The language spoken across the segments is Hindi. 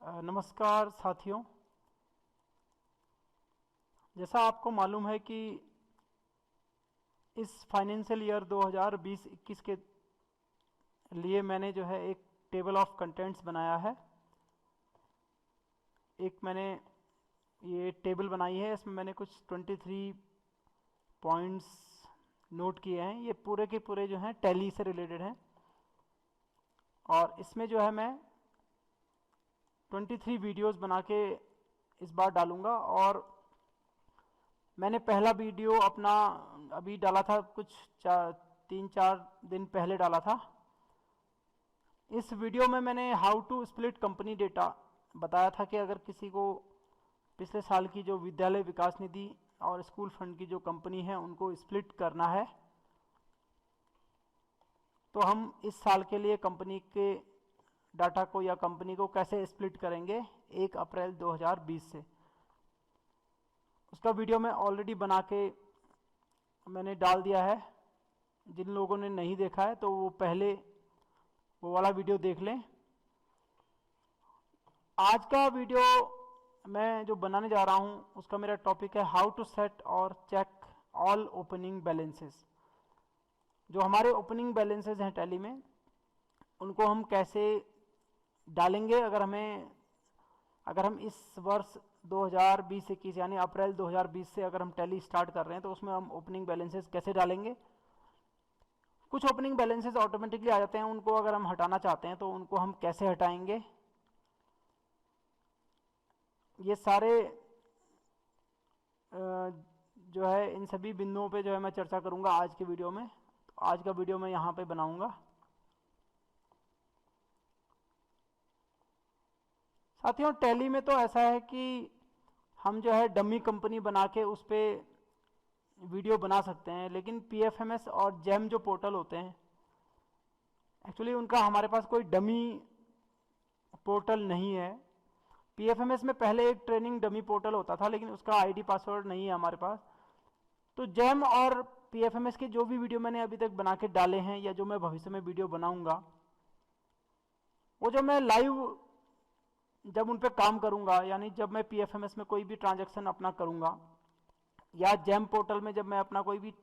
नमस्कार साथियों। जैसा आपको मालूम है कि इस फाइनेंशियल ईयर 2020-21 के लिए मैंने जो है एक टेबल ऑफ कंटेंट्स बनाया है। एक मैंने ये टेबल बनाई है, इसमें मैंने कुछ 23 पॉइंट्स नोट किए हैं। ये पूरे के पूरे जो हैं टैली से रिलेटेड हैं और इसमें जो है मैं 23 वीडियोस बना के इस बार डालूंगा। और मैंने पहला वीडियो अपना अभी डाला था, कुछ 3-4 दिन पहले डाला था। इस वीडियो में मैंने how to split company data बताया था कि अगर किसी को पिछले साल की जो विद्यालय विकास निधि और स्कूल फंड की जो कंपनी है उनको स्प्लिट करना है तो हम इस साल के लिए कंपनी के डाटा को या कंपनी को कैसे स्प्लिट करेंगे 1 अप्रैल 2020 से। उसका वीडियो मैं ऑलरेडी बना के मैंने डाल दिया है। जिन लोगों ने नहीं देखा है तो वो पहले वो वाला वीडियो देख लें। आज का वीडियो मैं जो बनाने जा रहा हूं उसका मेरा टॉपिक है हाउ टू सेट और चेक ऑल ओपनिंग बैलेंसेस। जो हमारे ओपनिंग बैलेंसेस हैं टैली में उनको हम कैसे डालेंगे। अगर हम इस वर्ष 2020-21 यानी अप्रैल 2020 से अगर हम टैली स्टार्ट कर रहे हैं तो उसमें हम ओपनिंग बैलेंसेस कैसे डालेंगे। कुछ ओपनिंग बैलेंसेस ऑटोमेटिकली आ जाते हैं, उनको अगर हम हटाना चाहते हैं तो उनको हम कैसे हटाएंगे। ये सारे जो है इन सभी बिंदुओं पे जो है मैं चर्चा करूंगा आज के वीडियो में। तो आज का वीडियो मैं यहाँ पे बनाऊंगा। साथियों, टैली में तो ऐसा है कि हम जो है डमी कंपनी बना के उस पर वीडियो बना सकते हैं, लेकिन पीएफएमएस और जेम जो पोर्टल होते हैं एक्चुअली उनका हमारे पास कोई डमी पोर्टल नहीं है। पीएफएमएस में पहले एक ट्रेनिंग डमी पोर्टल होता था लेकिन उसका आईडी पासवर्ड नहीं है हमारे पास। तो जेम और पीएफएमएस के जो भी वीडियो मैंने अभी तक बना के डाले हैं या जो मैं भविष्य में वीडियो बनाऊंगा वो जो मैं लाइव जब उन पर काम करूंगा, यानी जब मैं पीएफएमएस में कोई भी ट्रांजैक्शन अपना करूंगा या जेम पोर्टल में जब मैं अपना कोई भी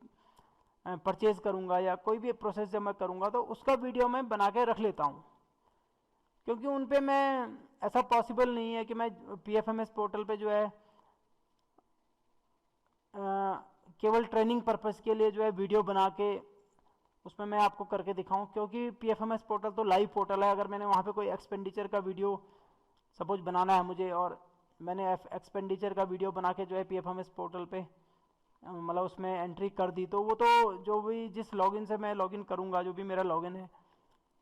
परचेज करूंगा या कोई भी प्रोसेस जब मैं करूंगा तो उसका वीडियो मैं बना के रख लेता हूं, क्योंकि उन पे मैं ऐसा पॉसिबल नहीं है कि मैं पीएफएमएस पोर्टल पे जो है केवल ट्रेनिंग पर्पस के लिए जो है वीडियो बना के उसमें मैं आपको करके दिखाऊं, क्योंकि पीएफएमएस पोर्टल तो लाइव पोर्टल है। अगर मैंने वहाँ पे कोई एक्सपेंडिचर का वीडियो सपोज बनाना है मुझे और मैंने एक्सपेंडिचर का वीडियो बना के जो है पीएफएमएस पोर्टल पे मतलब उसमें एंट्री कर दी तो वो तो जो भी जिस लॉगिन से मैं लॉगिन करूँगा, जो भी मेरा लॉगिन है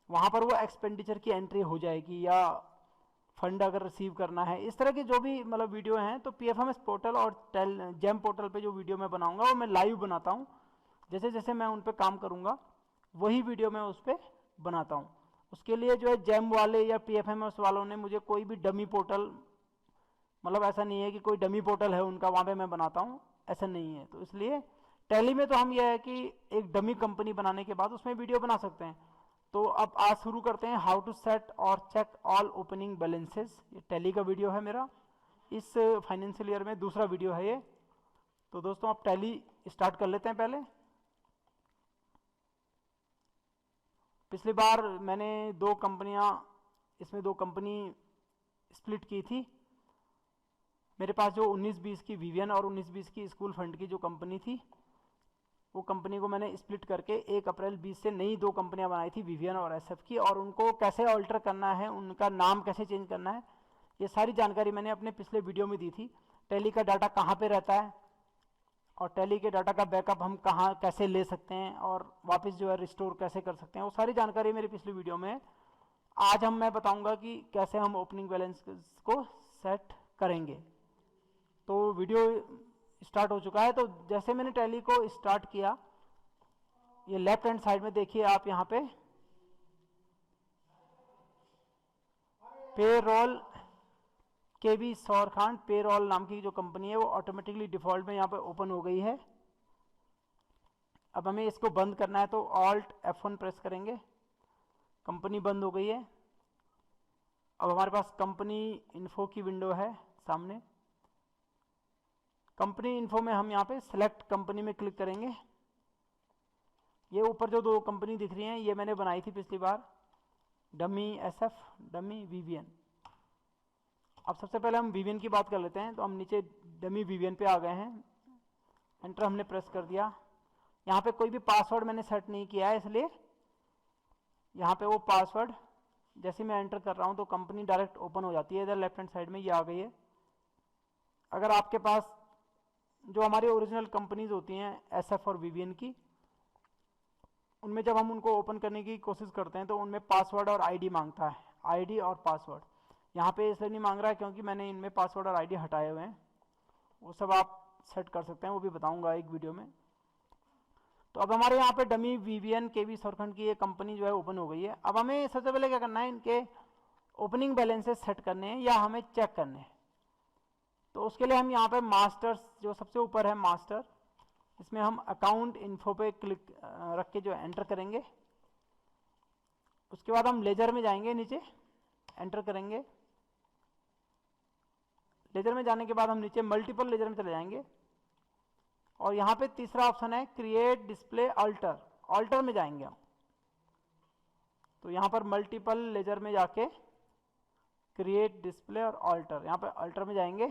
वहाँ पर वो एक्सपेंडिचर की एंट्री हो जाएगी या फंड अगर रिसीव करना है, इस तरह के जो भी मतलब वीडियो हैं। तो पीएफएमएस पोर्टल और जेम पोर्टल पे जो वीडियो मैं बनाऊंगा वो मैं लाइव बनाता हूँ। जैसे जैसे मैं उन पर काम करूँगा वही वीडियो मैं उस पर बनाता हूँ। उसके लिए जो है जेम वाले या पीएफएमएस वालों ने मुझे कोई भी डमी पोर्टल, मतलब ऐसा नहीं है कि कोई डमी पोर्टल है उनका वहाँ पे मैं बनाता हूँ, ऐसा नहीं है। तो इसलिए टैली में तो हम यह है कि एक डमी कंपनी बनाने के बाद उसमें वीडियो बना सकते हैं। तो अब आज शुरू करते हैं हाउ टू सेट और चेक ऑल ओपनिंग बैलेंसेस। ये टैली का वीडियो है मेरा, इस फाइनेंशियल ईयर में दूसरा वीडियो है ये। तो दोस्तों आप टैली स्टार्ट कर लेते हैं। पहले पिछली बार मैंने इसमें दो कंपनी स्प्लिट की थी। मेरे पास जो 19-20 की विवियन और 19-20 की स्कूल फंड की जो कंपनी थी वो कंपनी को मैंने स्प्लिट करके 1 अप्रैल 20 से नई दो कंपनियां बनाई थी, विवियन और एसएफ की। और उनको कैसे ऑल्टर करना है, उनका नाम कैसे चेंज करना है, ये सारी जानकारी मैंने अपने पिछले वीडियो में दी थी। टैली का डाटा कहाँ पे रहता है और टैली के डाटा का बैकअप हम कहाँ कैसे ले सकते हैं और वापस जो है रिस्टोर कैसे कर सकते हैं, वो सारी जानकारी मेरी पिछली वीडियो में है। आज मैं बताऊंगा कि कैसे हम ओपनिंग बैलेंस को सेट करेंगे। तो वीडियो स्टार्ट हो चुका है। तो जैसे मैंने टैली को स्टार्ट किया, ये लेफ्ट हैंड साइड में देखिए आप यहाँ पे पेरोल केवी सौरखांड पेरोल नाम की जो कंपनी है वो ऑटोमेटिकली डिफॉल्ट में यहाँ पे ओपन हो गई है। अब हमें इसको बंद करना है तो ऑल्ट F1 प्रेस करेंगे, कंपनी बंद हो गई है। अब हमारे पास कंपनी इन्फो की विंडो है सामने। कंपनी इन्फो में हम यहाँ पे सेलेक्ट कंपनी में क्लिक करेंगे। ये ऊपर जो दो कंपनी दिख रही हैं ये मैंने बनाई थी पिछली बार, डमी एसएफ, डमी वीवीएन। अब सबसे पहले हम वीवीएन की बात कर लेते हैं। तो हम नीचे डमी वीवीएन पे आ गए हैं, एंटर हमने प्रेस कर दिया। यहाँ पे कोई भी पासवर्ड मैंने सेट नहीं किया है, इसलिए यहाँ पे वो पासवर्ड जैसे मैं एंटर कर रहा हूँ तो कंपनी डायरेक्ट ओपन हो जाती है। इधर लेफ्ट हैंड साइड में ये आ गई है। अगर आपके पास जो हमारी ओरिजिनल कंपनीज होती हैं एसएफ और वीवीएन की, उनमें जब हम उनको ओपन करने की कोशिश करते हैं तो उनमें पासवर्ड और आईडी मांगता है, आईडी और पासवर्ड। यहाँ पे इसलिए नहीं मांग रहा है क्योंकि मैंने इनमें पासवर्ड और आईडी हटाए हुए हैं। वो सब आप सेट कर सकते हैं, वो भी बताऊंगा एक वीडियो में। तो अब हमारे यहाँ पे डमी वीवीएन केवी सौरखंड की ये कंपनी जो है ओपन हो गई है। अब हमें सबसे पहले क्या करना है, इनके ओपनिंग बैलेंसेस सेट करने हैं या हमें चेक करने हैं। तो उसके लिए हम यहाँ पे मास्टर्स जो सबसे ऊपर है मास्टर, इसमें हम अकाउंट इन्फो पे क्लिक रख के जो एंटर करेंगे। उसके बाद हम लेजर में जाएंगे, नीचे एंटर करेंगे। लेजर में जाने के बाद हम नीचे मल्टीपल लेजर में चले जाएंगे और यहाँ पे तीसरा ऑप्शन है क्रिएट डिस्प्ले अल्टर, अल्टर में जाएंगे हम। तो यहाँ पर मल्टीपल लेजर में जाके क्रिएट डिस्प्ले और अल्टर, यहाँ पे अल्टर में जाएंगे,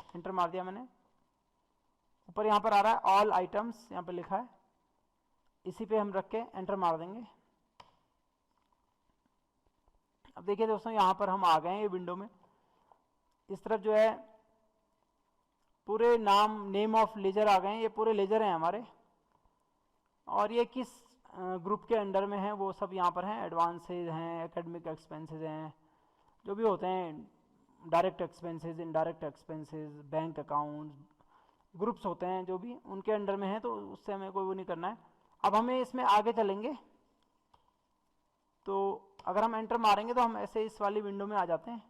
एंटर मार दिया मैंने। ऊपर यहाँ पर आ रहा है ऑल आइटम्स, यहाँ पे लिखा है, इसी पे हम रख के एंटर मार देंगे। अब देखिए दोस्तों यहाँ पर हम आ गए हैं ये विंडो में। इस तरफ जो है पूरे नाम, नेम ऑफ लेजर आ गए हैं, ये पूरे लेजर हैं हमारे। और ये किस ग्रुप के अंडर में है वो सब यहाँ पर हैं, एडवांसेज हैं, एकेडमिक एक्सपेंसेज हैं, जो भी होते हैं, direct expenses, indirect expenses, bank account, groups होते हैं जो भी उनके अंडर में है, तो उससे हमें कोई वो नहीं करना है। अब हमें इसमें आगे चलेंगे तो अगर हम एंटर मारेंगे तो हम ऐसे इस वाली विंडो में आ जाते हैं,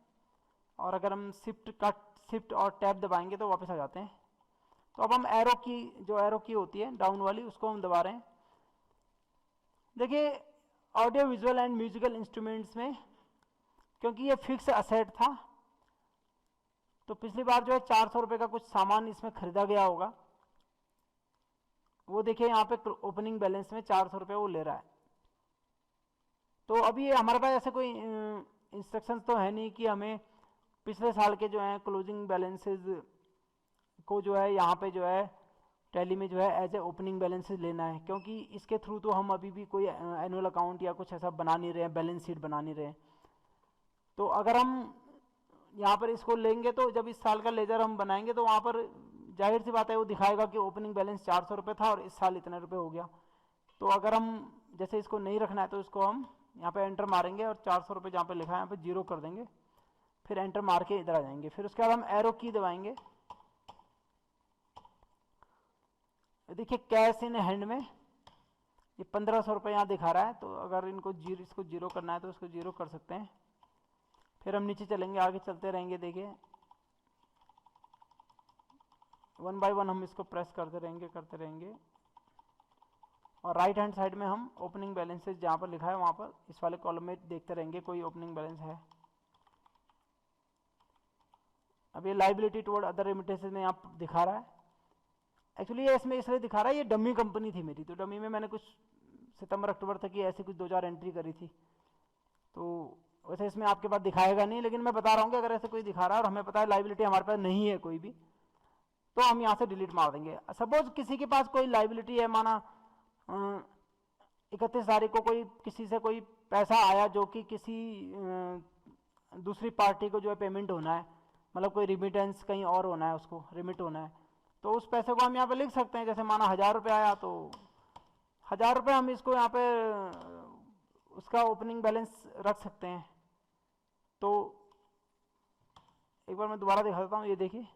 और अगर हम शिफ्ट और टैब दबाएंगे तो वापस आ जाते हैं। तो अब हम एरो की, जो एरो की होती है डाउन वाली, उसको हम दबा रहे हैं। देखिए audio visual and musical instruments में, क्योंकि ये फिक्स असेट था, तो पिछली बार जो है 400 रुपये का कुछ सामान इसमें खरीदा गया होगा। वो देखिए यहाँ पे ओपनिंग बैलेंस में 400 रुपये वो ले रहा है। तो अभी हमारे पास ऐसे कोई इंस्ट्रक्शंस तो है नहीं कि हमें पिछले साल के जो है क्लोजिंग बैलेंसेस को जो है यहाँ पे जो है टैली में जो है एज ए ओपनिंग बैलेंसेस लेना है, क्योंकि इसके थ्रू तो हम अभी भी कोई एनुअल अकाउंट या कुछ ऐसा बना नहीं रहे हैं, बैलेंस शीट बना नहीं रहे हैं। तो अगर हम यहाँ पर इसको लेंगे तो जब इस साल का लेजर हम बनाएंगे तो वहाँ पर जाहिर सी बात है वो दिखाएगा कि ओपनिंग बैलेंस 400 रुपये था और इस साल इतने रुपये हो गया। तो अगर हम जैसे इसको नहीं रखना है तो इसको हम यहाँ पे एंटर मारेंगे और 400 रुपये जहाँ पे लिखा है यहाँ पे 0 कर देंगे, फिर एंटर मार के इधर आ जाएंगे। फिर उसके बाद हम एरो की दबाएंगे। देखिए कैश इन हैंड में ये 1500 रुपये यहाँ दिखा रहा है, तो अगर इसको 0 करना है तो इसको 0 कर सकते हैं। फिर हम नीचे चलेंगे, आगे चलते रहेंगे। देखिए 1 बाय 1 हम इसको प्रेस करते रहेंगे और राइट हैंड साइड में हम ओपनिंग बैलेंसेस जहाँ पर लिखा है वहाँ पर इस वाले कॉलम में देखते रहेंगे कोई ओपनिंग बैलेंस है। अब ये लाइबिलिटी टुवर्ड अदर रेमिटेंसेस में यहाँ दिखा रहा है। एक्चुअली ये इसमें इसलिए दिखा रहा है, ये डमी कंपनी थी मेरी, तो डमी में मैंने कुछ सितंबर अक्टूबर तक की ऐसी कुछ 2-4 एंट्री करी थी। तो वैसे इसमें आपके पास दिखाएगा नहीं, लेकिन मैं बता रहा हूँ कि अगर ऐसे कोई दिखा रहा है और हमें पता है लाइबिलिटी हमारे पास नहीं है कोई भी, तो हम यहाँ से डिलीट मार देंगे। सपोज किसी के पास कोई लाइबिलिटी है, माना 31 तारीख को कोई किसी से कोई पैसा आया जो कि किसी दूसरी पार्टी को जो है पेमेंट होना है, मतलब कोई रिमिटेंस कहीं और होना है, उसको रिमिट होना है, तो उस पैसे को हम यहाँ पे लिख सकते हैं। जैसे माना 1000 रुपये आया तो 1000 रुपये हम इसको यहाँ पे उसका ओपनिंग बैलेंस रख सकते हैं। तो एक बार मैं दोबारा दिखा देता हूँ। ये देखिए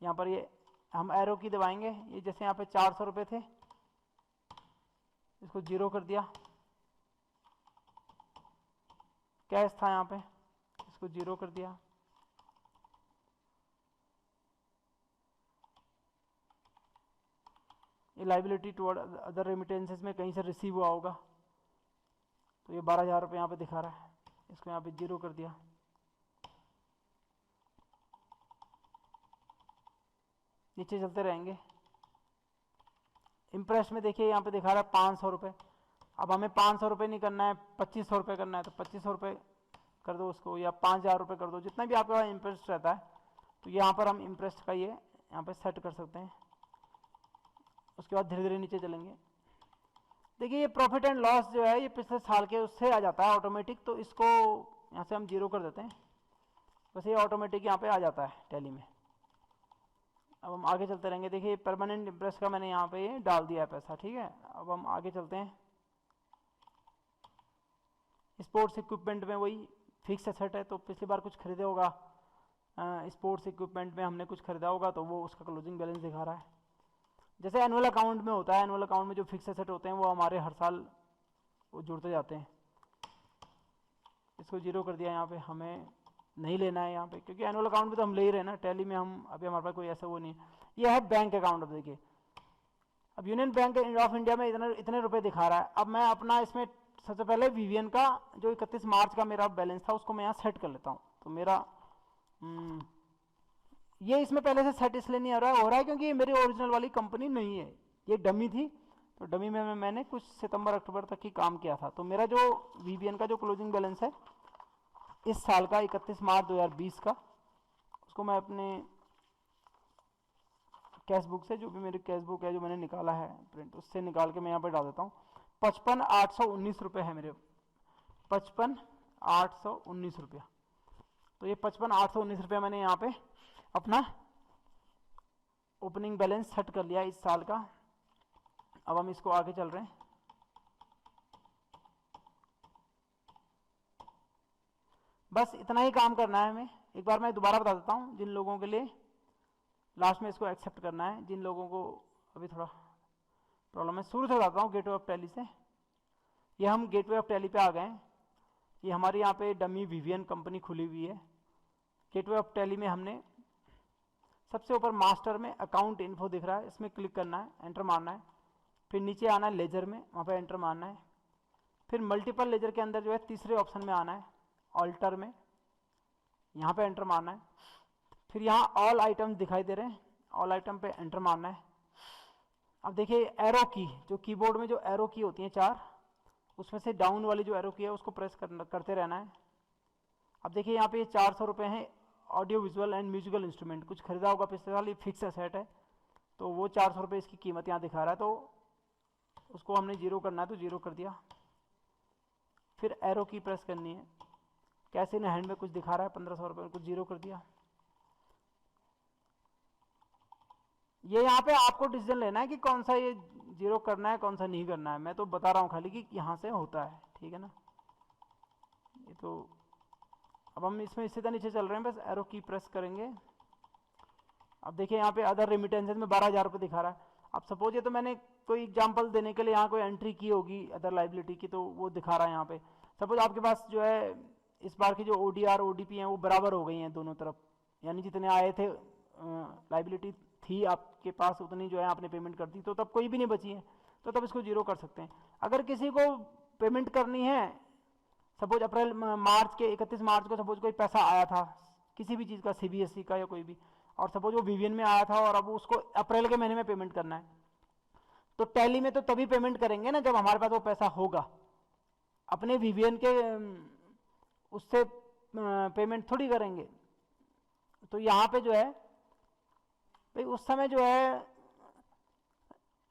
यहाँ पर ये हम एरो की दबाएंगे, ये जैसे यहाँ पे 400 रुपये थे, इसको 0 कर दिया। कैश था यहाँ पे, इसको 0 कर दिया। ये लाइबिलिटी टुवर्ड अदर रेमिटेंसेस में कहीं से रिसीव हुआ होगा, तो ये 12,000 रुपये यहाँ पे दिखा रहा है, इसको यहाँ पे 0 कर दिया। नीचे चलते रहेंगे। इम्प्रेस में देखिए यहाँ पे दिखा रहा है 500 रुपये। अब हमें 500 रुपये नहीं करना है, 2500 रुपये करना है, तो 2500 रुपये कर दो उसको, या 5000 रुपये कर दो, जितना भी आपके पास इंटरेस्ट रहता है। तो यहाँ पर हम इंटरेस्ट का ये यहाँ पे सेट कर सकते हैं। उसके बाद धीरे धीरे नीचे चलेंगे। देखिए ये प्रॉफिट एंड लॉस जो है ये पिछले साल के उससे आ जाता है ऑटोमेटिक, तो इसको यहाँ से हम 0 कर देते हैं। बस ये ऑटोमेटिक यहाँ पे आ जाता है टैली में। अब हम आगे चलते रहेंगे। देखिए परमानेंट इंटरेस्ट का मैंने यहाँ पे ये डाल दिया है पैसा, ठीक है। अब हम आगे चलते हैं। स्पोर्ट्स इक्विपमेंट में वही फिक्स एसेट है, तो पिछली बार कुछ खरीदे होगा स्पोर्ट्स इक्विपमेंट में हमने कुछ खरीदा होगा, तो वो उसका क्लोजिंग बैलेंस दिखा रहा है। जैसे एनुअल अकाउंट में होता है, एनुअल अकाउंट में जो फिक्स एसेट होते हैं वो हमारे हर साल वो जुड़ते जाते हैं। इसको 0 कर दिया यहाँ पे, हमें नहीं लेना है यहाँ पे, क्योंकि एनुअल अकाउंट में तो हम ले ही रहे हैं ना। टैली में हम अभी हमारे पास कोई ऐसा वो नहीं है। ये है बैंक अकाउंट। अब देखिए अब यूनियन बैंक ऑफ इंडिया में इतने रुपए दिखा रहा है। अब मैं अपना इसमें सबसे पहले विवियन का जो 31 मार्च का मेरा बैलेंस था उसको मैं यहाँ सेट कर लेता हूँ। तो मेरा ये इसमें पहले से सेट इसलिए नहीं हो रहा है क्योंकि ये मेरी ओरिजिनल वाली कंपनी नहीं है, ये डमी थी। तो डमी में मैंने कुछ सितंबर अक्टूबर तक ही काम किया था। तो मेरा जो वीबीएन का जो क्लोजिंग बैलेंस है इस साल का 31 मार्च 2020 का, उसको मैं अपने कैश बुक से, जो भी मेरी कैश बुक है जो मैंने निकाला है प्रिंट, उससे निकाल के मैं यहाँ पर डाल देता हूँ। 55,819 रुपये है मेरे, 55,819 रुपया। तो ये 55,819 रुपया मैंने यहाँ पे अपना ओपनिंग बैलेंस सेट कर लिया इस साल का। अब हम इसको आगे चल रहे हैं। बस इतना ही काम करना है हमें। एक बार मैं दोबारा बता देता हूँ जिन लोगों के लिए लास्ट में इसको एक्सेप्ट करना है, जिन लोगों को अभी थोड़ा प्रॉब्लम है। शुरू से बताता हूँ गेटवे ऑफ टैली से। ये हम गेटवे ऑफ टैली पे आ गए हैं। ये हमारे यहाँ पे डमी विवियन कंपनी खुली हुई है। गेटवे ऑफ टैली में हमने सबसे ऊपर मास्टर में अकाउंट इन्फो दिख रहा है, इसमें क्लिक करना है, एंटर मारना है। फिर नीचे आना है लेजर में, वहाँ पे एंटर मारना है। फिर मल्टीपल लेजर के अंदर जो है तीसरे ऑप्शन में आना है, ऑल्टर में, यहाँ पे एंटर मारना है। फिर यहाँ ऑल आइटम्स दिखाई दे रहे हैं, ऑल आइटम पे एंटर मारना है। अब देखिए एरो की, जो कीबोर्ड में जो एरो की होती हैं 4, उसमें से डाउन वाली जो एरो की है उसको प्रेस करते रहना है। अब देखिए यहाँ पे ये 400 रुपये हैं। Audio visual and musical instrument कुछ खरीदा होगा पिछले साल, ये फिक्स एसेट है, तो वो 400 रुपये इसकी कीमत यहाँ दिखा रहा है। तो उसको हमने 0 करना है, तो 0 कर दिया। फिर एरो की प्रेस करनी है। कैश इन हैंड में कुछ दिखा रहा है 1500 रुपये, कुछ 0 कर दिया। ये यहाँ पे आपको डिसीजन लेना है कि कौन सा ये 0 करना है, कौन सा नहीं करना है। मैं तो बता रहा हूँ खाली कि यहाँ से होता है, ठीक है ना। ये तो अब हम इसमें सीधा नीचे चल रहे हैं, बस एरो की प्रेस करेंगे। अब देखिए यहाँ पे अदर रेमिटेंसेज में 12,000 रुपये दिखा रहा है। अब सपोज ये तो मैंने कोई एग्जांपल देने के लिए यहाँ कोई एंट्री की होगी अदर लाइबिलिटी की, तो वो दिखा रहा है यहाँ पे। सपोज आपके पास जो है इस बार की जो ओडीआर ओडीपी हैं वो बराबर हो गई हैं दोनों तरफ, यानी जितने आए थे लाइबिलिटी थी आपके पास उतनी जो है आपने पेमेंट कर दी, तो तब कोई भी नहीं बची है, तो तब इसको 0 कर सकते हैं। अगर किसी को पेमेंट करनी है, सपोज अप्रैल मार्च के 31 मार्च को सपोज कोई पैसा आया था किसी भी चीज़ का, सीबीएसई का या कोई भी, और सपोज वो विवियन में आया था और अब उसको अप्रैल के महीने में पेमेंट करना है, तो टैली में तो तभी पेमेंट करेंगे ना जब हमारे पास वो पैसा होगा। अपने विवियन के उससे पेमेंट थोड़ी करेंगे। तो यहाँ पे जो है भाई उस समय जो है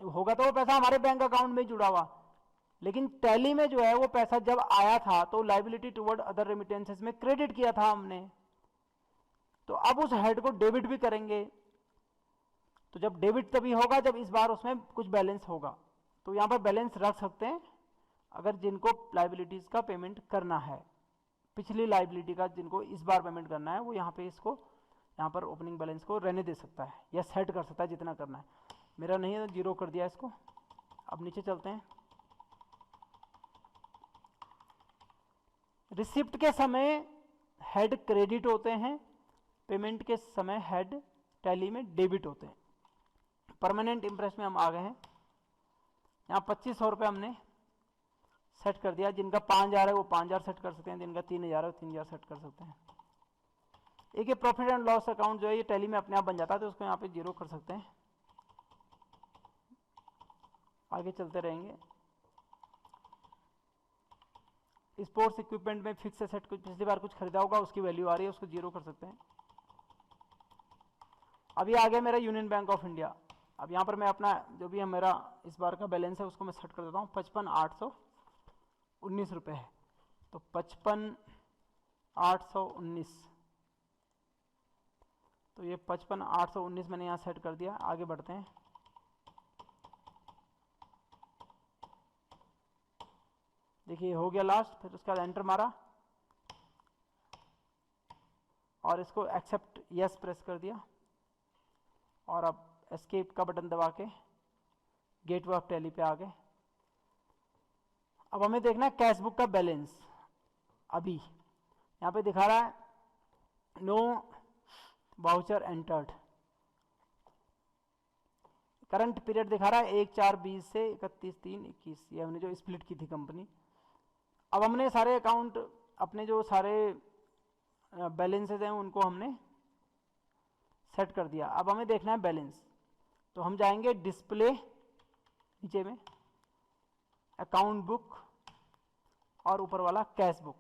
होगा तो वो पैसा हमारे बैंक अकाउंट में जुड़ा हुआ, लेकिन टैली में जो है वो पैसा जब आया था तो लाइबिलिटी टुवर्ड अदर रेमिटेंसेस में क्रेडिट किया था हमने, तो अब उस हेड को डेबिट भी करेंगे। तो जब डेबिट तभी होगा जब इस बार उसमें कुछ बैलेंस होगा, तो यहाँ पर बैलेंस रख सकते हैं अगर जिनको लाइबिलिटीज का पेमेंट करना है, पिछली लाइबिलिटी का जिनको इस बार पेमेंट करना है, वो यहाँ पे इसको यहाँ पर ओपनिंग बैलेंस को रहने दे सकता है या सेट कर सकता है जितना करना है। मेरा नहीं है तो 0 कर दिया इसको। अब नीचे चलते हैं। रिसिप्ट के समय हेड क्रेडिट होते हैं, पेमेंट के समय हेड टैली में डेबिट होते हैं। परमानेंट इंप्रेस में हम आ गए हैं। यहाँ 2500 रुपये हमने सेट कर दिया। जिनका 5,000 है वो 5,000 सेट कर सकते हैं, जिनका 3,000 है वो 3,000 सेट कर सकते हैं। एक ये प्रॉफिट एंड लॉस अकाउंट जो है ये टैली में अपने आप बन जाता है, तो उसको यहाँ पे 0 कर सकते हैं। आगे चलते रहेंगे। स्पोर्ट्स इक्विपमेंट में फिक्स एसेट कुछ पिछली बार कुछ खरीदा होगा उसकी वैल्यू आ रही है, उसको 0 कर सकते हैं। अभी आ गया मेरा यूनियन बैंक ऑफ इंडिया। अब यहाँ पर मैं अपना जो भी है मेरा इस बार का बैलेंस है उसको मैं सेट कर देता हूँ। 55,819 रुपये है, तो 55,819, तो ये 55,819 मैंने यहाँ सेट कर दिया। आगे बढ़ते हैं। देखिए हो गया लास्ट, फिर उसके बाद एंटर मारा और इसको एक्सेप्ट यस प्रेस कर दिया और अब एस्केप का बटन दबा के गेटवे ऑफ टैली पे आ गए। अब हमें देखना है कैश बुक का बैलेंस। अभी यहाँ पे दिखा रहा है no voucher entered, current period दिखा रहा है 1/4/20 से 31/3/21, ये हमने जो स्प्लिट की थी कंपनी। अब हमने सारे अकाउंट अपने जो सारे बैलेंसेज हैं उनको हमने सेट कर दिया। अब हमें देखना है बैलेंस, तो हम जाएंगे डिस्प्ले, नीचे में अकाउंट बुक और ऊपर वाला कैश बुक।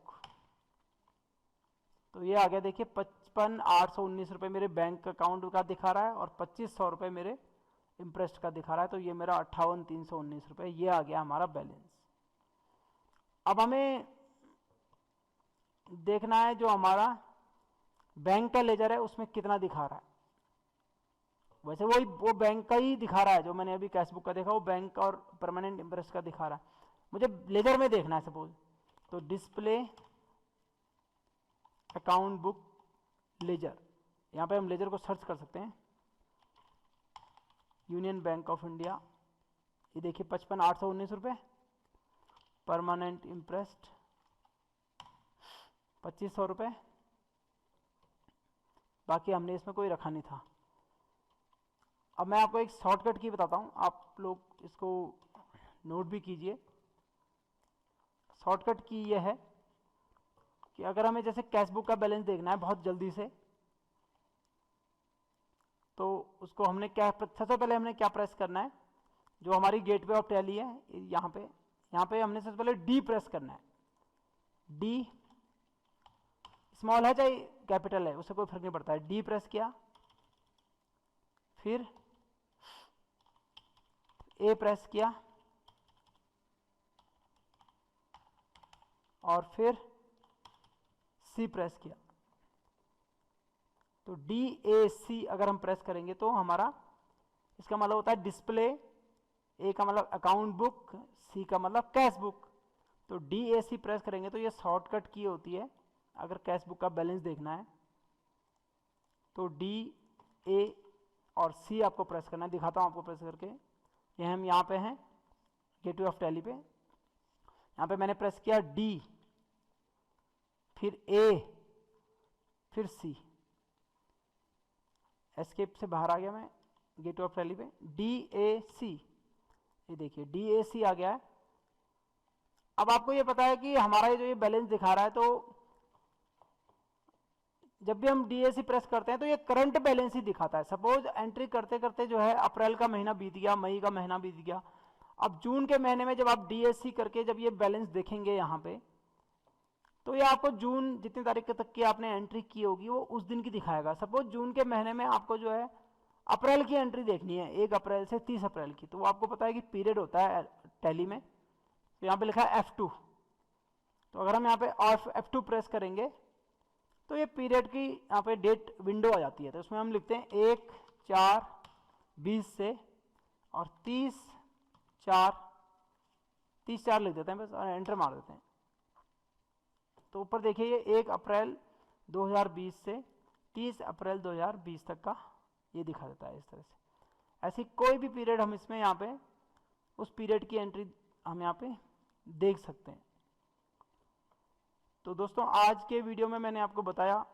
तो ये आ गया, देखिए 55,819 रुपये मेरे बैंक अकाउंट का दिखा रहा है और 2,500 रुपये मेरे इंटरेस्ट का दिखा रहा है, तो ये मेरा 58,319 रुपये ये आ गया हमारा बैलेंस। अब हमें देखना है जो हमारा बैंक का लेजर है उसमें कितना दिखा रहा है। वैसे वो बैंक का ही दिखा रहा है, जो मैंने अभी कैश बुक का देखा वो बैंक और परमानेंट इंटरेस्ट का दिखा रहा है। मुझे लेजर में देखना है सपोज, तो डिस्प्ले अकाउंट बुक लेजर, यहाँ पे हम लेजर को सर्च कर सकते हैं। यूनियन बैंक ऑफ इंडिया, ये देखिए 55,819 रुपये, परमानेंट इंटरेस्ट 2,500 रुपये, बाकी हमने इसमें कोई रखा नहीं था। अब मैं आपको एक शॉर्टकट की बताता हूँ, आप लोग इसको नोट भी कीजिए। शॉर्टकट की ये है कि अगर हमें जैसे कैश बुक का बैलेंस देखना है बहुत जल्दी से, तो उसको हमने क्या, सबसे पहले हमने क्या प्रेस करना है, जो हमारी गेटवे ऑफ टैली है यहाँ पे हमने सबसे पहले डी प्रेस करना है। डी स्मॉल है चाहे कैपिटल है उससे कोई फर्क नहीं पड़ता है। डी प्रेस किया, फिर ए प्रेस किया और फिर सी प्रेस किया। तो डी ए सी अगर हम प्रेस करेंगे तो हमारा इसका मतलब होता है डिस्प्ले, ए का मतलब अकाउंट बुक, सी का मतलब कैश बुक। तो डी ए सी प्रेस करेंगे तो ये शॉर्टकट की होती है अगर कैश बुक का बैलेंस देखना है। तो डी ए और सी आपको प्रेस करना है, दिखाता हूँ आपको प्रेस करके। ये हम यहाँ पे हैं गेटवे ऑफ टैली पे, यहाँ पे मैंने प्रेस किया डी, फिर ए, फिर सी, एस्केप से बाहर आ गया मैं गेटवे ऑफ टैली पे। डी ए सी, ये देखिए डी ए सी आ गया है। अब आपको ये पता है कि हमारा जो ये बैलेंस दिखा रहा है, तो जब भी हम डीएसी प्रेस करते हैं तो ये करंट बैलेंस ही दिखाता है। सपोज एंट्री करते करते जो है अप्रैल का महीना बीत गया, मई का महीना बीत गया, अब जून के महीने में जब आप डीएसी करके जब ये बैलेंस देखेंगे यहाँ पे, तो ये आपको जून जितनी तारीख तक की आपने एंट्री की होगी वो उस दिन की दिखाएगा। सपोज जून के महीने में आपको जो है अप्रैल की एंट्री देखनी है 1 अप्रैल से 30 अप्रैल की, तो वो आपको पता है कि पीरियड होता है टैली में, तो यहाँ पे लिखा है F2। तो अगर हम यहाँ पे F2 प्रेस करेंगे तो ये पीरियड की यहाँ पे डेट विंडो आ जाती है। तो उसमें हम लिखते हैं 1/4/20 से और 30/4 लिख देते हैं बस और एंटर मार देते हैं। तो ऊपर देखिए ये 1 अप्रैल 2020 से 30 अप्रैल 2020 तक का ये दिखा देता है इस तरह से। ऐसी कोई भी पीरियड हम इसमें यहाँ पे उस पीरियड की एंट्री हम यहाँ पे देख सकते हैं। तो दोस्तों आज के वीडियो में मैंने आपको बताया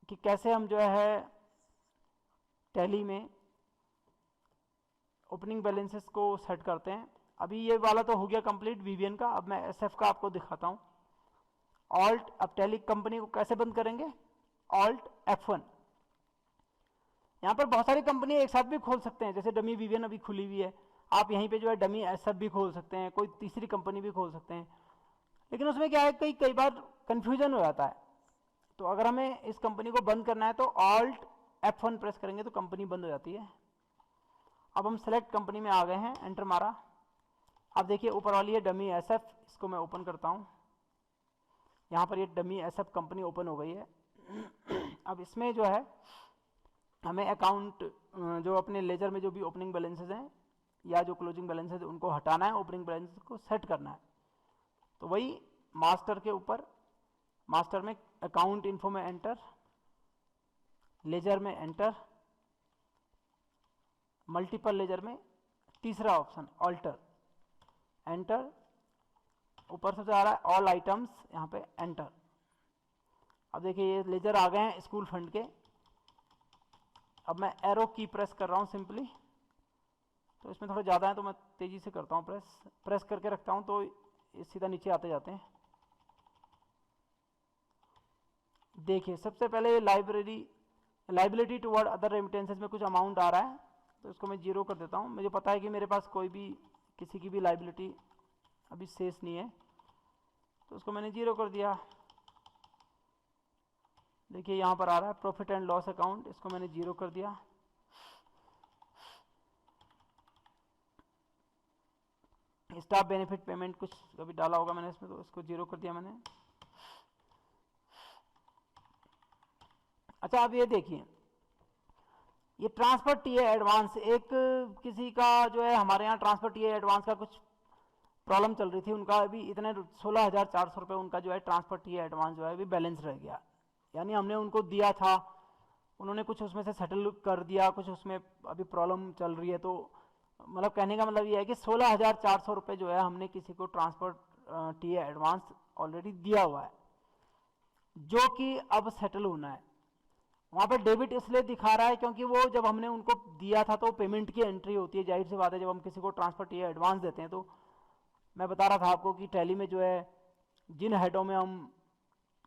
कि कैसे हम जो है टैली में ओपनिंग बैलेंसेस को सेट करते हैं। अभी ये वाला तो हो गया कंप्लीट वीवीएन का। अब मैं एसएफ का आपको दिखाता हूँ। ऑल्ट, अब टैली कंपनी को कैसे बंद करेंगे, ऑल्ट F1। यहाँ पर बहुत सारी कंपनी एक साथ भी खोल सकते हैं, जैसे डमी वीवीएन अभी खुली हुई है, आप यहीं पे जो है डमी एसएफ भी खोल सकते हैं, कोई तीसरी कंपनी भी खोल सकते हैं। लेकिन उसमें क्या है, कई बार कंफ्यूजन हो जाता है। तो अगर हमें इस कंपनी को बंद करना है तो ऑल्ट F1 प्रेस करेंगे तो कंपनी बंद हो जाती है। अब हम सेलेक्ट कंपनी में आ गए हैं, एंटर मारा। अब देखिए ऊपर वाली है डमी एसएफ, इसको मैं ओपन करता हूँ। यहाँ पर ये डमी एसएफ कंपनी ओपन हो गई है। अब इसमें जो है हमें अकाउंट जो अपने लेजर में जो भी ओपनिंग बैलेंसेज हैं या जो क्लोजिंग बैलेंसेज है उनको हटाना है, ओपनिंग बैलेंसेज को सेट करना है। तो वही मास्टर के ऊपर, मास्टर में अकाउंट इन्फो में एंटर, लेजर में एंटर, मल्टीपल लेजर में तीसरा ऑप्शन ऑल्टर, एंटर, ऊपर से जा रहा है ऑल आइटम्स, यहाँ पे एंटर। अब देखिए ये लेजर आ गए हैं स्कूल फंड के। अब मैं एरो की प्रेस कर रहा हूँ सिंपली, तो इसमें थोड़ा ज़्यादा है तो मैं तेज़ी से करता हूँ, प्रेस करके रखता हूँ तो ये सीधा नीचे आते जाते हैं। देखिए सबसे पहले लाइबिलिटी टुवर्ड अदर रेमिटेंसेज में कुछ अमाउंट आ रहा है, तो इसको मैं 0 कर देता हूँ। मुझे पता है कि मेरे पास कोई भी किसी की भी लाइबिलिटी अभी शेष नहीं है, तो उसको मैंने 0 कर दिया। देखिए यहाँ पर आ रहा है प्रॉफिट एंड लॉस अकाउंट, इसको मैंने 0 कर दिया। स्टाफ बेनिफिट पेमेंट कुछ अभी डाला होगा मैंने इसमें, तो इसको 0 कर दिया मैंने। अच्छा अब ये देखिए, ये ट्रांसफर टीए एडवांस, एक किसी का जो है हमारे यहाँ ट्रांसफर टीए एडवांस का कुछ प्रॉब्लम चल रही थी, उनका अभी इतने 16,400 रुपये उनका जो है ट्रांसफर टीए एडवांस जो है अभी बैलेंस रह गया। यानी हमने उनको दिया था, उन्होंने कुछ उसमें से सेटल कर दिया, कुछ उसमें अभी प्रॉब्लम चल रही है। तो मतलब कहने का मतलब ये है कि 16,400 रुपये जो है हमने किसी को ट्रांसफर टीए एडवांस ऑलरेडी दिया हुआ है, जो कि अब सेटल होना है। वहाँ पर डेबिट इसलिए दिखा रहा है क्योंकि वो जब हमने उनको दिया था तो पेमेंट की एंट्री होती है, जाहिर सी बात है जब हम किसी को ट्रांसफर टीए एडवांस देते हैं। तो मैं बता रहा था आपको कि टैली में जो है जिन हेडों में हम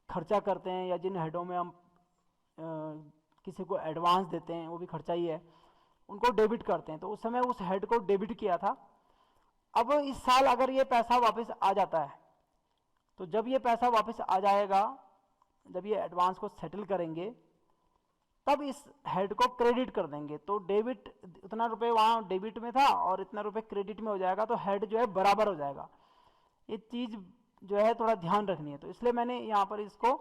खर्चा करते हैं या जिन हेडों में हम किसी को एडवांस देते हैं, वो भी खर्चा ही है, उनको डेबिट करते हैं। तो उस समय उस हेड को डेबिट किया था। अब इस साल अगर ये पैसा वापस आ जाता है, तो जब ये पैसा वापस आ जाएगा, जब ये एडवांस को सेटल करेंगे, तब इस हेड को क्रेडिट कर देंगे। तो डेबिट इतना रुपए वहाँ डेबिट में था और इतना रुपए क्रेडिट में हो जाएगा, तो हेड जो है बराबर हो जाएगा। ये चीज़ जो है थोड़ा ध्यान रखनी है। तो इसलिए मैंने यहाँ पर इसको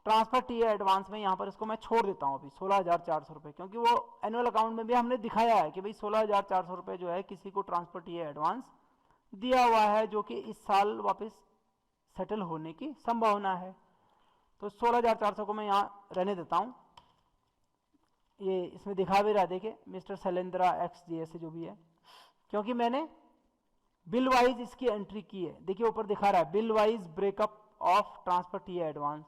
ट्रांसफर टीए एडवांस में यहाँ पर इसको मैं छोड़ देता हूँ अभी 16,400 रुपये, क्योंकि वो एनुअल अकाउंट में भी हमने दिखाया है कि भाई 16,400 रुपये जो है किसी को ट्रांसफर टीए एडवांस दिया हुआ है, जो कि इस साल वापस सेटल होने की संभावना है। तो 16,400 को मैं यहाँ रहने देता हूँ। ये इसमें दिखा भी रहा, देखिए मिस्टर शैलेंद्रा XJS जो भी है, क्योंकि मैंने बिल वाइज इसकी एंट्री की है। देखिए ऊपर दिखा रहा है bill wise breakup of transfer TA advance.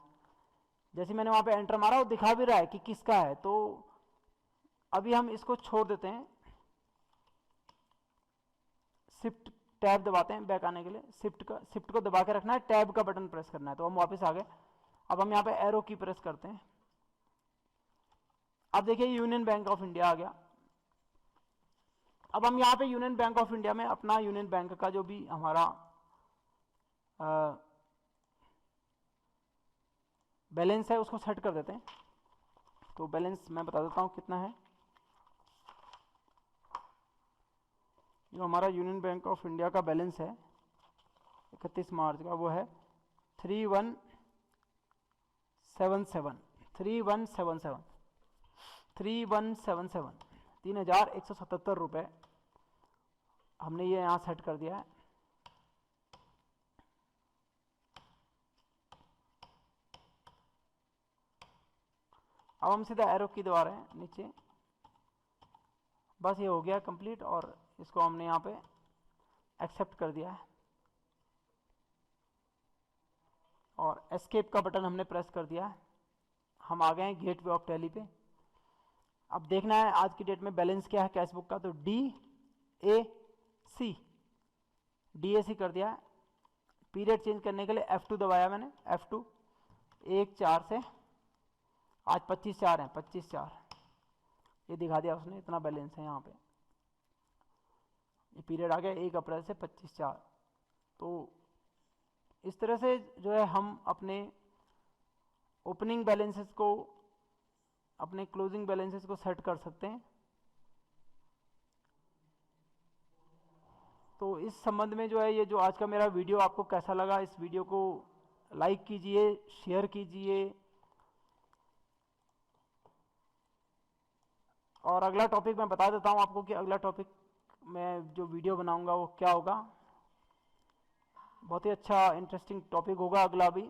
जैसे मैंने वहाँ पे एंटर मारा, वो दिखा भी रहा है कि किसका है। तो अभी हम इसको छोड़ देते हैं, शिफ्ट टैब दबाते हैं बैक आने के लिए। शिफ्ट को दबा के रखना है, टैब का बटन प्रेस करना है। तो हम वापस आ गए। अब हम यहाँ पे एरो की प्रेस करते हैं। अब देखिए यूनियन बैंक ऑफ इंडिया आ गया। अब हम यहाँ पे यूनियन बैंक ऑफ इंडिया में अपना यूनियन बैंक का जो भी हमारा बैलेंस है उसको सेट कर देते हैं। तो बैलेंस मैं बता देता हूँ कितना है। जो हमारा यूनियन बैंक ऑफ इंडिया का बैलेंस है 31 मार्च का, वो है 3,177 रुपये हमने ये यहाँ सेट कर दिया है। अब हम सीधा एरो की दबा रहे हैं नीचे। बस ये हो गया कंप्लीट, और इसको हमने यहाँ पे एक्सेप्ट कर दिया है और एस्केप का बटन हमने प्रेस कर दिया है। हम आ गए हैं गेटवे ऑफ टैली पे। अब देखना है आज की डेट में बैलेंस क्या है कैशबुक का। तो DAC DAC कर दिया है। पीरियड चेंज करने के लिए F2 दबाया मैंने, F2 1/4 से आज 25/4 है, 25/4 ये दिखा दिया उसने, इतना बैलेंस है यहाँ पे। ये पीरियड आ गया 1 अप्रैल से 25/4। तो इस तरह से जो है हम अपने ओपनिंग बैलेंसेस को, अपने क्लोजिंग बैलेंसेस को सेट कर सकते हैं। तो इस संबंध में जो है ये जो आज का मेरा वीडियो आपको कैसा लगा, इस वीडियो को लाइक कीजिए, शेयर कीजिए, और अगला टॉपिक मैं बता देता हूं आपको कि अगला टॉपिक मैं जो वीडियो बनाऊंगा वो क्या होगा। बहुत ही अच्छा इंटरेस्टिंग टॉपिक होगा अगला भी,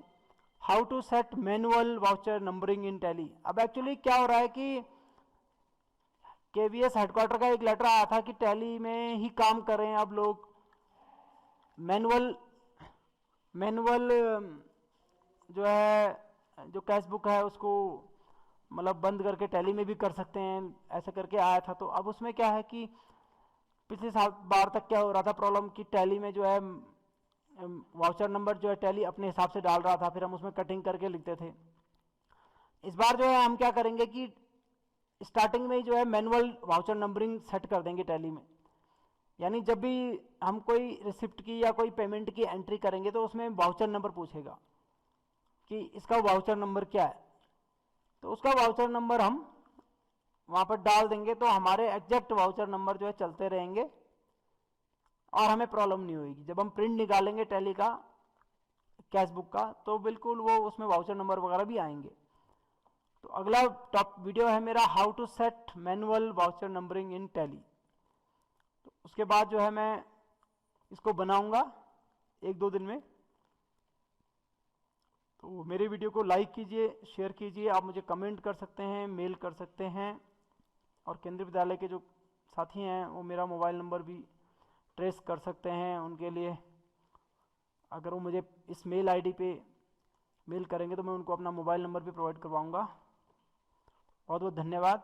how to set manual voucher numbering in Tally. अब एक्चुअली क्या हो रहा है कि KVS हेडक्वार्टर का एक लेटर आया था कि टैली में ही काम कर रहे हैं अब लोग, मैनुअल जो है जो कैश बुक है उसको मतलब बंद करके टैली में भी कर सकते हैं, ऐसे करके आया था। तो अब उसमें क्या है कि पिछले साल बार तक क्या हो रहा था प्रॉब्लम कि टैली में जो है वाउचर नंबर जो है टैली अपने हिसाब से डाल रहा था, फिर हम उसमें कटिंग करके लिखते थे। इस बार जो है हम क्या करेंगे कि स्टार्टिंग में ही जो है मैनुअल वाउचर नंबरिंग सेट कर देंगे टैली में। यानी जब भी हम कोई रिसिप्ट की या कोई पेमेंट की एंट्री करेंगे तो उसमें वाउचर नंबर पूछेगा कि इसका वाउचर नंबर क्या है, तो उसका वाउचर नंबर हम वहां पर डाल देंगे, तो हमारे एग्जैक्ट वाउचर नंबर जो है चलते रहेंगे और हमें प्रॉब्लम नहीं होगी। जब हम प्रिंट निकालेंगे टैली का कैश बुक का तो बिल्कुल वो उसमें वाउचर नंबर वगैरह भी आएंगे। तो अगला टॉप वीडियो है मेरा how to set manual voucher numbering in Tally. तो उसके बाद जो है मैं इसको बनाऊंगा 1-2 दिन में। तो मेरे वीडियो को लाइक कीजिए, शेयर कीजिए, आप मुझे कमेंट कर सकते हैं, मेल कर सकते हैं, और केंद्रीय विद्यालय के जो साथी हैं वो मेरा मोबाइल नंबर भी ट्रेस कर सकते हैं। उनके लिए अगर वो मुझे इस मेल आईडी पे मेल करेंगे तो मैं उनको अपना मोबाइल नंबर भी प्रोवाइड करवाऊंगा। बहुत बहुत धन्यवाद।